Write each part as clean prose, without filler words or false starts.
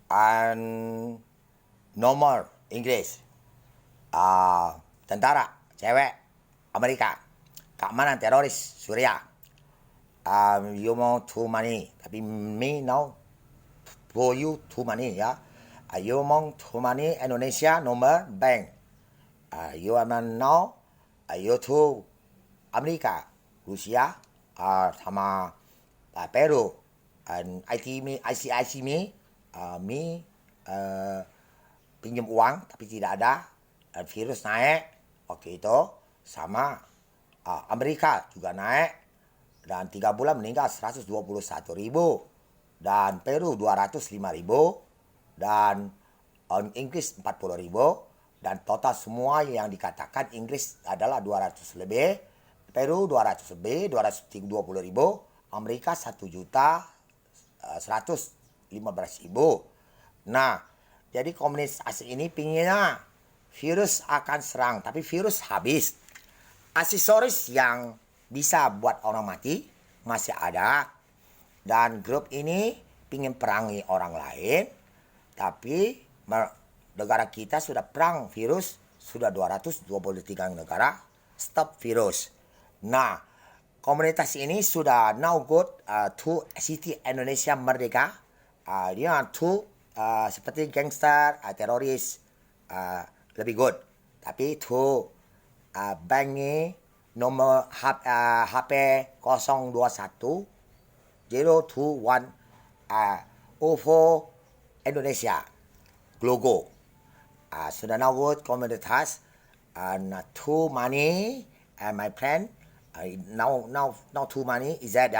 And normal Inggris, tentara, cewek, Amerika, keamanan teroris, Suriah. You mau too money, tapi me now for you too money ya. You mau too money Indonesia nomor bank. You are now you to Amerika, Rusia, sama Peru, and IC me, pinjam uang tapi tidak ada, dan virus naik waktu itu, sama Amerika juga naik, dan 3 bulan meninggal 121.000, dan Peru 205.000, dan Inggris 40.000, dan total semua yang dikatakan Inggris adalah 200 lebih, Peru 200 lebih, 220.000, Amerika 1.115.000. Nah, jadi komunis asing ini pinginnya virus akan serang, tapi virus habis. Aksesoris yang bisa buat orang mati masih ada, dan grup ini pingin perangi orang lain, tapi negara kita sudah perang virus, sudah 223 negara stop virus. Nah, komunitas ini sudah now good to city Indonesia merdeka. Dia to seperti gangster, teroris, lebih good. Tapi to bank nomor HP 021 021 OVO Indonesia logo. Sudah now good komunitas, and to money, and my plan now to money is that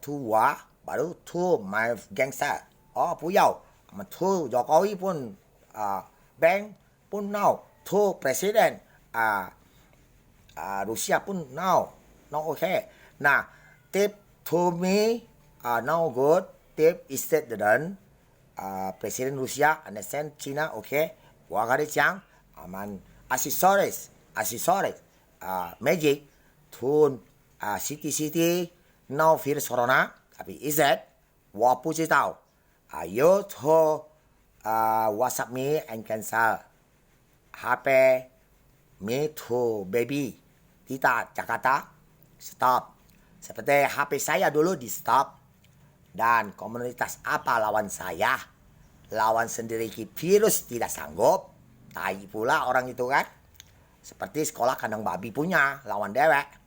to war baru to my gangster. Oh Puyau, to Jokowi pun bank pun now to presiden Rusia pun now okay. Nah, tip to me now good. Tip is that done. Presiden Rusia understand China okay. 我跟你讲，accessories magic to city now virus corona， tapi is that 我不知道。you to WhatsApp me and cancel HP me to baby Tita Jakarta stop. Seperti HP saya dulu di stop. Dan komunitas apa lawan saya? Lawan sendiri virus tidak sanggup. Tai pula orang itu kan. Seperti sekolah kandang babi punya lawan dewek.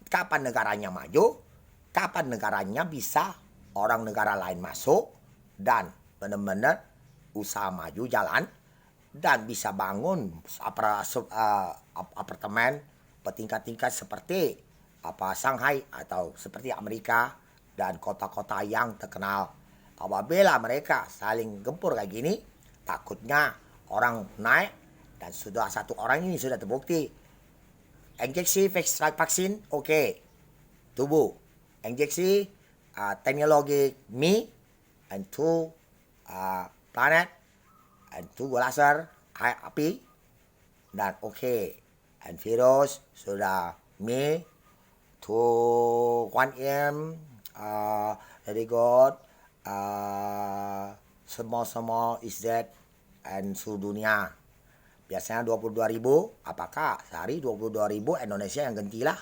Kapan negaranya maju? Kapan negaranya bisa orang negara lain masuk dan benar-benar usaha maju jalan dan bisa bangun apartemen bertingkat-tingkat seperti Shanghai atau seperti Amerika dan kota-kota yang terkenal. Apabila mereka saling gempur kayak gini, takutnya orang naik, dan sudah satu orang ini sudah terbukti. Injeksi vaksin, oke. Tubuh. Injeksi teknologi me and two planet and two laser api dan oke. And virus sudah me to 1M very good. Semua is that and seluruh dunia biasanya 22.000, apakah sehari 22.000 Indonesia yang gentilah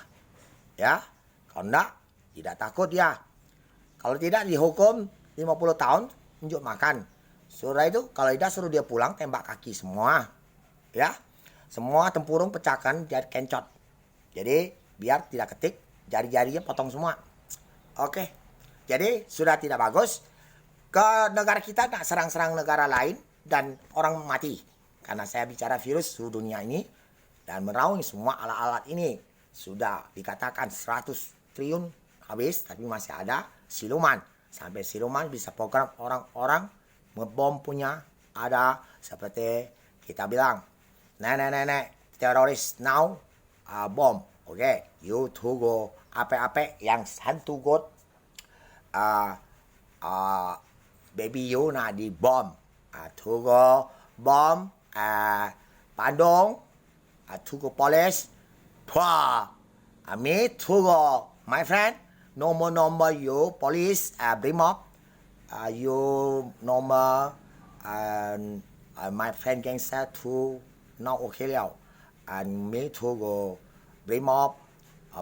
ya, kalau enggak tidak takut ya, kalau tidak dihukum 50 tahun unjuk makan. Sudah itu kalau tidak suruh dia pulang, tembak kaki semua ya, semua tempurung pecahkan jadi kencot, jadi biar tidak ketik, jari-jarinya potong semua. Oke, jadi sudah tidak bagus. Ke negara kita tak serang-serang negara lain dan orang mati. Karena saya bicara virus seluruh dunia ini dan meraung semua alat-alat ini. Sudah dikatakan 100 triliun habis, tapi masih ada siluman. Sampai siluman bisa program orang-orang ngebom punya ada seperti kita bilang. Nenek teroris now bom. Oke, you to go apa-apa yang hantu god. Baby you na di bom. Tugo bom Bandung. Tugo police. Me tugo my friend. No more you police bring up you normal and my friend gangster too now okay 了 and me to go bring up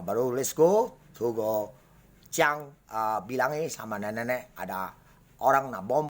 baru let's go to go Chiang bilangnya sama nenek ada orang nak bom